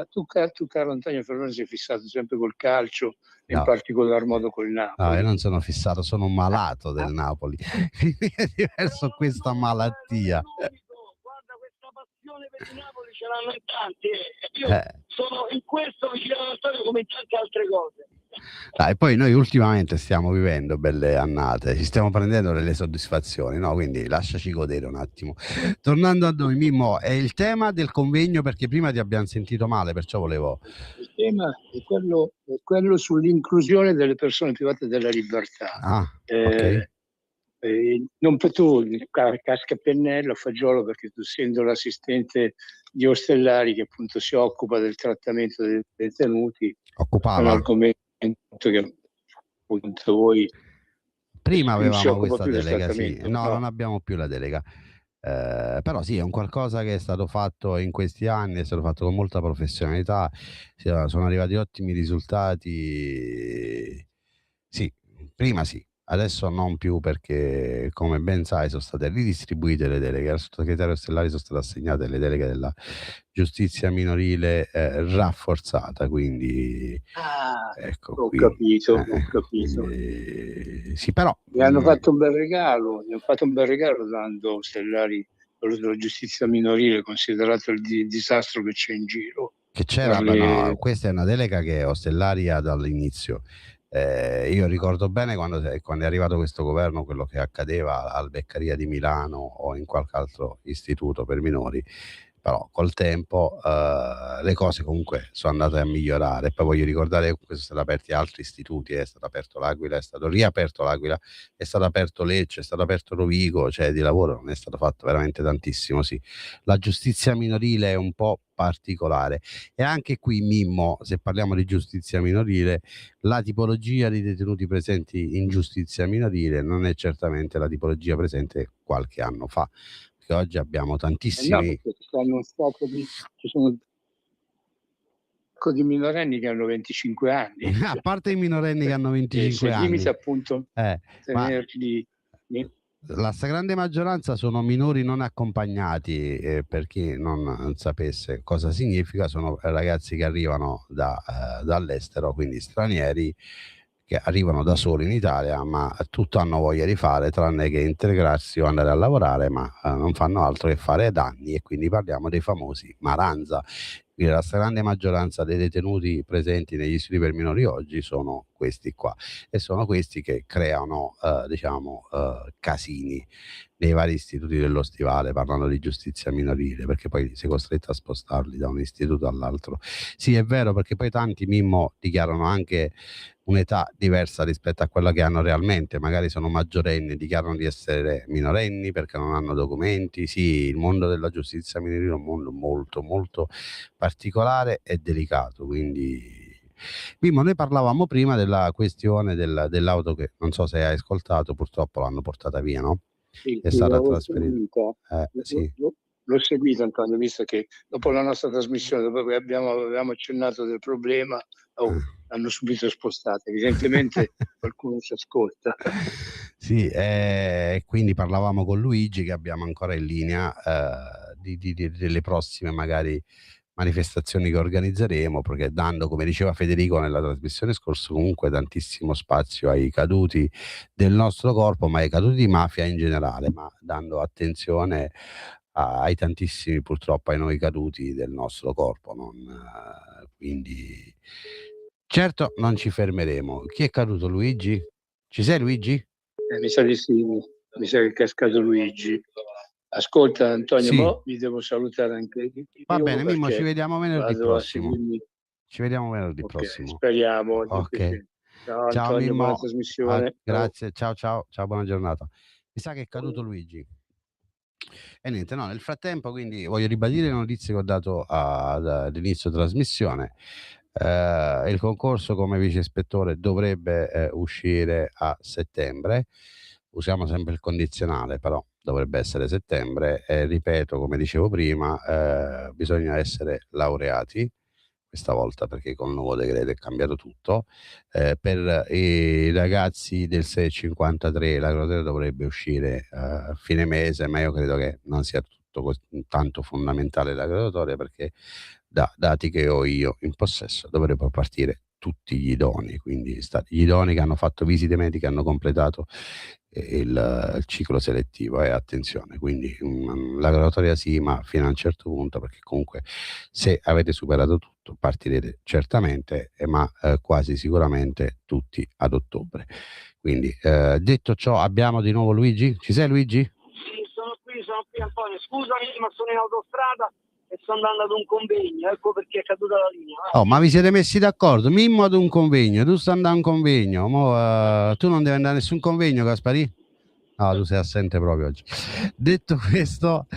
tu caro Antonio Ferroni, sei fissato sempre col calcio, e in particolar modo col Napoli. No, io non sono fissato, sono un malato del Napoli, quindi è diverso questa malattia. Guarda, questa passione per il Napoli ce l'hanno in tanti, io sono in questo vicino ad Antonio come in tante altre cose. E poi noi ultimamente stiamo vivendo belle annate, ci stiamo prendendo delle soddisfazioni, no? Quindi lasciaci godere un attimo. Tornando a noi, Mimmo, è il tema del convegno, perché prima ti abbiamo sentito male, perciò volevo... Il tema è quello sull'inclusione delle persone private della libertà. Okay. Non per tu, casca pennello, fagiolo, perché tu, essendo l'assistente di Ostellari, che appunto si occupa del trattamento dei detenuti, è un argomento che appunto voi prima avevamo questa delega, sì. No, non abbiamo più la delega, però sì, è un qualcosa che è stato fatto in questi anni, è stato fatto con molta professionalità, sono arrivati ottimi risultati. Sì, prima sì, adesso non più, perché come ben sai sono state ridistribuite le deleghe, al sottosegretario Ostellari sono state assegnate le deleghe della giustizia minorile rafforzata, quindi ecco, ho capito. Sì, però mi hanno fatto un bel regalo, dando Ostellari quello della giustizia minorile, considerato il disastro che c'è in giro. Che c'era, no, questa è una delega che Ostellari ha dall'inizio. Io ricordo bene quando è arrivato questo governo quello che accadeva al Beccaria di Milano o in qualche altro istituto per minori, però col tempo le cose comunque sono andate a migliorare. Poi voglio ricordare che sono stati aperti altri istituti, è stato aperto l'Aquila, è stato riaperto l'Aquila, è stato aperto Lecce, è stato aperto Rovigo, cioè di lavoro non è stato fatto veramente tantissimo. Sì, la giustizia minorile è un po' particolare, e anche qui, Mimmo, se parliamo di giustizia minorile, la tipologia di detenuti presenti in giustizia minorile non è certamente la tipologia presente qualche anno fa, perché oggi abbiamo tantissimi ci sono un sacco di minorenni che hanno 25 anni. a parte i minorenni che hanno 25 anni, limita appunto tenerli. La stragrande maggioranza sono minori non accompagnati, per chi non sapesse cosa significa, sono ragazzi che arrivano dall'estero, quindi stranieri che arrivano da soli in Italia, ma tutto hanno voglia di fare tranne che integrarsi o andare a lavorare, ma non fanno altro che fare danni, e quindi parliamo dei famosi Maranza. Quindi la stragrande maggioranza dei detenuti presenti negli istituti per minori oggi sono questi qua, e sono questi che creano casini nei vari istituti dello Stivale, parlando di giustizia minorile, perché poi sei costretto a spostarli da un istituto all'altro. Sì, è vero, perché poi tanti, Mimmo, dichiarano anche un'età diversa rispetto a quella che hanno realmente, magari sono maggiorenni, dichiarano di essere minorenni perché non hanno documenti. Sì, il mondo della giustizia minorile è un mondo molto molto particolare e delicato, quindi Mimmo, noi parlavamo prima della questione dell'auto che non so se hai ascoltato, purtroppo l'hanno portata via, no? Sì, È stata trasferita. Sì. L'ho seguito, Antonio, visto che dopo la nostra trasmissione, dopo che avevamo accennato del problema, hanno subito spostato. Evidentemente qualcuno ci ascolta. Sì, quindi parlavamo con Luigi, che abbiamo ancora in linea, delle prossime magari manifestazioni che organizzeremo, perché dando, come diceva Federico nella trasmissione scorsa, comunque tantissimo spazio ai caduti del nostro corpo, ma ai caduti di mafia in generale, ma dando attenzione ai tantissimi, purtroppo, ai nuovi caduti del nostro corpo. Quindi certo non ci fermeremo. Chi è caduto? Luigi? Ci sei, Luigi? Mi sa di sì, mi sa che è cascato Luigi. Ascolta, Antonio, Sì. vi devo salutare anche io. Va bene, Mimmo, ci vediamo venerdì prossimo. Ci vediamo venerdì prossimo. Speriamo. Ok. Ciao, Ciao, Antonio, Mimmo. buona trasmissione. Grazie, ciao, buona giornata. Mi sa che è caduto Luigi. E niente, no, nel frattempo, quindi voglio ribadire le notizie che ho dato all'inizio trasmissione. Il concorso come vice ispettore dovrebbe uscire a settembre. Usiamo sempre il condizionale, però dovrebbe essere settembre, e ripeto, come dicevo prima, bisogna essere laureati questa volta, perché con il nuovo decreto è cambiato tutto. Per i ragazzi del 653 la graduatoria dovrebbe uscire a fine mese, ma io credo che non sia tutto tanto fondamentale la graduatoria, perché dati che ho io in possesso dovrebbero partire tutti gli idonei, quindi gli idonei che hanno fatto visite mediche, hanno completato il ciclo selettivo, e attenzione, quindi la graduatoria sì, ma fino a un certo punto, perché comunque se avete superato tutto partirete certamente, ma quasi sicuramente tutti ad ottobre. Quindi detto ciò, abbiamo di nuovo Luigi. Ci sei, Luigi? Sì, sono qui Antonio, scusami, ma sono in autostrada e sto andando ad un convegno, ecco perché è caduta la linea. Oh, ma vi siete messi d'accordo? Mimmo ad un convegno, tu stai andando a un convegno, tu non devi andare a nessun convegno, Gaspari? No, tu sei assente proprio oggi. Detto questo,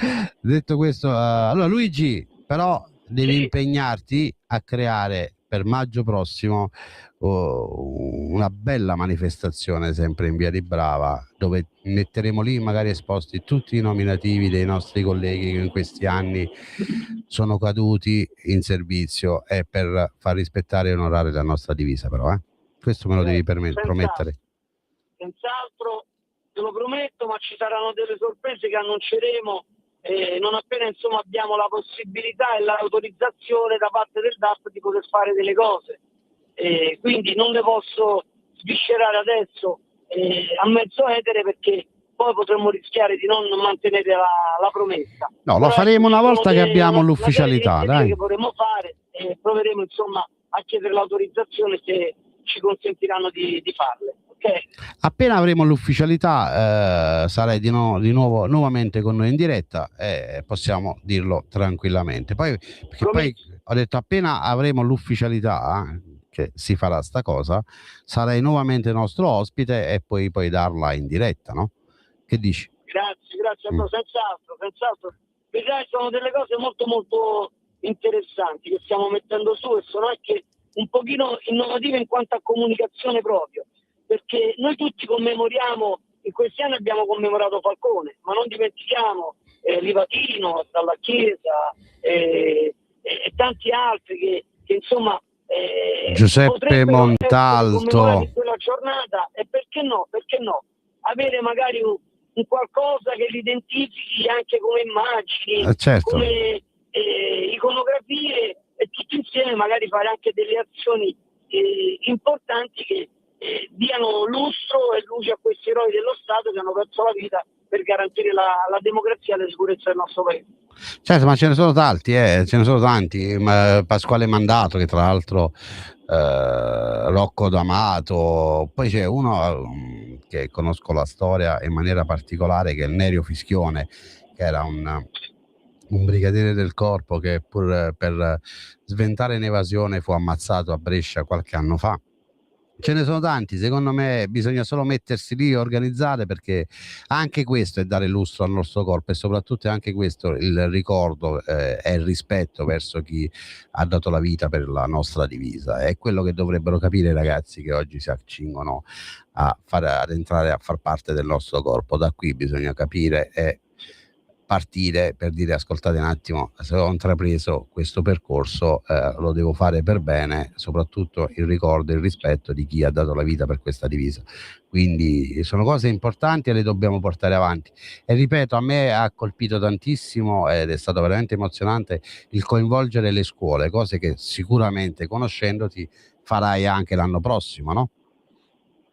allora Luigi, però devi impegnarti a creare per maggio prossimo una bella manifestazione sempre in Via di Brava, dove metteremo lì magari esposti tutti i nominativi dei nostri colleghi che in questi anni sono caduti in servizio, e per far rispettare e onorare la nostra divisa, però questo me lo devi promettere. Senz'altro, te lo prometto, ma ci saranno delle sorprese che annunceremo non appena insomma abbiamo la possibilità e l'autorizzazione da parte del DAP di poter fare delle cose. Quindi non le posso sviscerare adesso a mezzo etere, perché poi potremmo rischiare di non mantenere la promessa. No, lo faremo una volta che abbiamo l'ufficialità, dai. Che vorremmo fare, proveremo insomma a chiedere l'autorizzazione se ci consentiranno di farle. Okay? Appena avremo l'ufficialità sarai di nuovo nuovamente con noi in diretta e possiamo dirlo tranquillamente. Perché poi ho detto appena avremo l'ufficialità che si farà sta cosa, sarai nuovamente nostro ospite e poi puoi darla in diretta, no? Che dici? Grazie, senz'altro. Vedrai, sono delle cose molto molto interessanti che stiamo mettendo su e sono anche un pochino innovative in quanto a comunicazione proprio, perché noi tutti commemoriamo, in questi anni abbiamo commemorato Falcone, ma non dimentichiamo Livatino, dalla Chiesa e tanti altri che insomma Giuseppe Montalto in quella giornata. E perché no avere magari un qualcosa che li identifichi anche come immagini, certo, come iconografie, e tutti insieme magari fare anche delle azioni importanti che diano lustro e luce a questi eroi dello Stato che hanno perso la vita per garantire la democrazia e la sicurezza del nostro paese. Certo, ma ce ne sono tanti, Pasquale Mandato, che tra l'altro Rocco D'Amato, poi c'è uno che conosco la storia in maniera particolare, che è il Nerio Fischione, che era un brigadiere del corpo che pur per sventare un'evasione fu ammazzato a Brescia qualche anno fa. Ce ne sono tanti, secondo me bisogna solo mettersi lì e organizzare, perché anche questo è dare lustro al nostro corpo e soprattutto anche questo il ricordo e il rispetto verso chi ha dato la vita per la nostra divisa. È quello che dovrebbero capire i ragazzi che oggi si accingono ad entrare a far parte del nostro corpo. Da qui bisogna capire e partire per dire: ascoltate un attimo, se ho intrapreso questo percorso lo devo fare per bene, soprattutto il ricordo e il rispetto di chi ha dato la vita per questa divisa. Quindi sono cose importanti e le dobbiamo portare avanti, e ripeto, a me ha colpito tantissimo ed è stato veramente emozionante il coinvolgere le scuole, cose che sicuramente, conoscendoti, farai anche l'anno prossimo, no?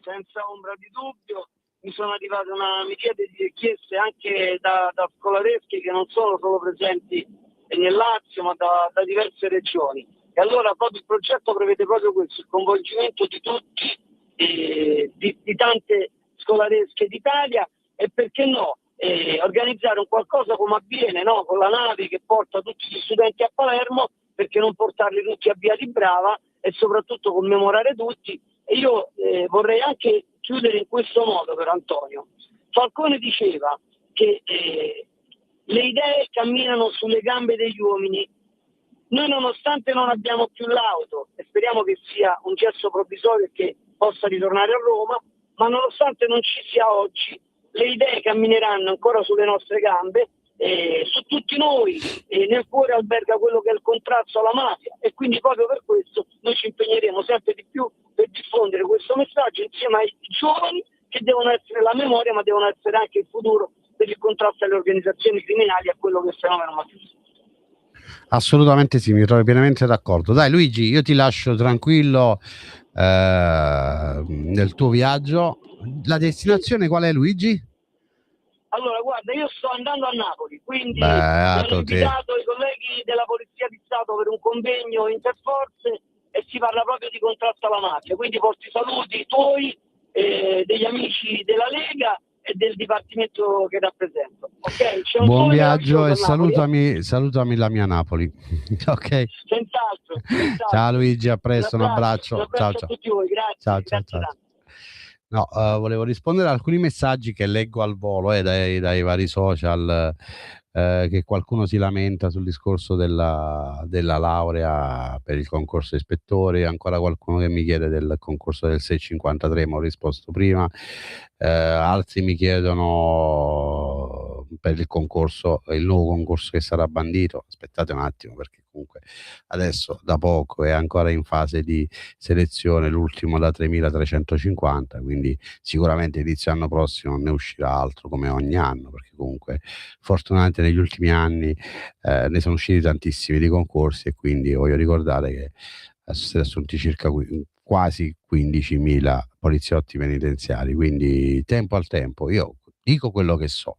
Senza ombra di dubbio. Mi sono arrivate una miriade di richieste anche da scolareschi che non sono solo presenti nel Lazio, ma da diverse regioni. E allora proprio il progetto prevede proprio questo, il coinvolgimento di tutti, di tante scolaresche d'Italia, e perché no, organizzare un qualcosa come avviene, no? Con la nave che porta tutti gli studenti a Palermo, perché non portarli tutti a Via di Brava, e soprattutto commemorare tutti. E io vorrei anche chiudere in questo modo, per Antonio. Falcone diceva che le idee camminano sulle gambe degli uomini. Noi, nonostante non abbiamo più l'auto, e speriamo che sia un gesto provvisorio e che possa ritornare a Roma, ma nonostante non ci sia oggi, le idee cammineranno ancora sulle nostre gambe, su tutti noi, nel cuore alberga quello che è il contrasto alla mafia, e quindi proprio per questo noi ci impegneremo sempre di più per diffondere questo messaggio insieme ai giovani, che devono essere la memoria, ma devono essere anche il futuro per il contrasto alle organizzazioni criminali e a quello che è il fenomeno mafioso. Assolutamente sì, mi trovo pienamente d'accordo. Dai Luigi, io ti lascio tranquillo nel tuo viaggio. La destinazione qual è, Luigi? Allora, guarda, io sto andando a Napoli, quindi ho invitato i colleghi della Polizia di Stato per un convegno interforze e si parla proprio di contrasto alla mafia. Quindi porti i saluti tuoi, degli amici della Lega e del Dipartimento che rappresento. Okay? Buon viaggio e salutami la mia Napoli. Ok. Senz'altro. Ciao Luigi, a presto, un abbraccio. Ciao. A tutti voi, grazie. Ciao. No, volevo rispondere a alcuni messaggi che leggo al volo dai vari social, che qualcuno si lamenta sul discorso della laurea per il concorso ispettori, ancora qualcuno che mi chiede del concorso del 653, ma ho risposto prima, altri mi chiedono per il nuovo concorso che sarà bandito. Aspettate un attimo, perché comunque adesso da poco è ancora in fase di selezione l'ultimo da 3.350, quindi sicuramente inizio anno prossimo ne uscirà altro, come ogni anno, perché comunque fortunatamente negli ultimi anni ne sono usciti tantissimi di concorsi, e quindi voglio ricordare che sono stati assunti circa quasi 15.000 poliziotti penitenziari, quindi tempo al tempo. Io dico quello che so,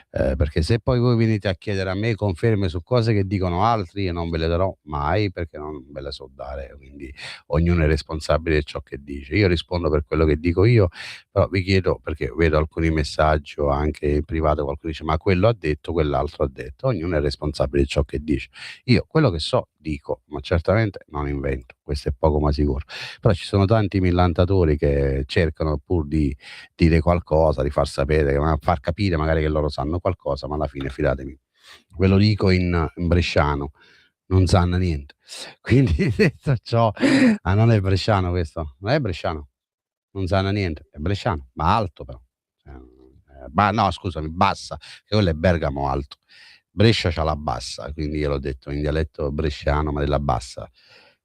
perché se poi voi venite a chiedere a me conferme su cose che dicono altri, io non ve le darò mai, perché non ve le so dare, quindi ognuno è responsabile di ciò che dice. Io rispondo per quello che dico io, però vi chiedo, perché vedo alcuni messaggi o anche in privato qualcuno dice ma quello ha detto, quell'altro ha detto, ognuno è responsabile di ciò che dice. Io quello che so dico, ma certamente non invento, questo è poco ma sicuro. Però ci sono tanti millantatori che cercano pur di dire qualcosa, di far sapere, far capire magari che loro sanno qualcosa, ma alla fine, fidatemi, ve lo dico in bresciano, non sanno niente. Quindi detto ciò, non è bresciano questo, non è bresciano, non sanno niente, è bresciano, ma alto però. No, scusami, bassa, che quello è Bergamo alto. Brescia c'ha la bassa, quindi io l'ho detto in dialetto bresciano, ma della bassa.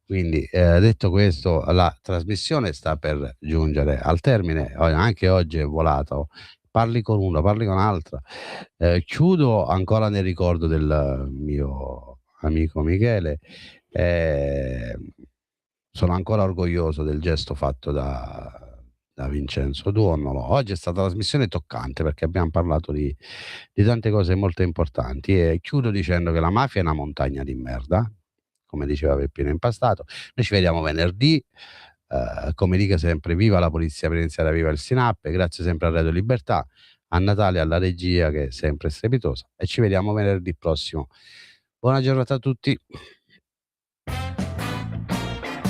Quindi detto questo, la trasmissione sta per giungere al termine, anche oggi è volato. Parli con uno, parli con l'altra. Chiudo ancora nel ricordo del mio amico Michele. Sono ancora orgoglioso del gesto fatto da Vincenzo Duonnolo. Oggi è stata una trasmissione toccante perché abbiamo parlato di tante cose molto importanti e chiudo dicendo che la mafia è una montagna di merda, come diceva Peppino Impastato. Noi ci vediamo venerdì, come dica sempre, viva la polizia penitenziaria, viva il SINAP, grazie sempre a Radio Libertà, a Natale, alla regia che è sempre strepitosa, e ci vediamo venerdì prossimo. Buona giornata a tutti.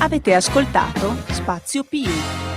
Avete ascoltato Spazio Più.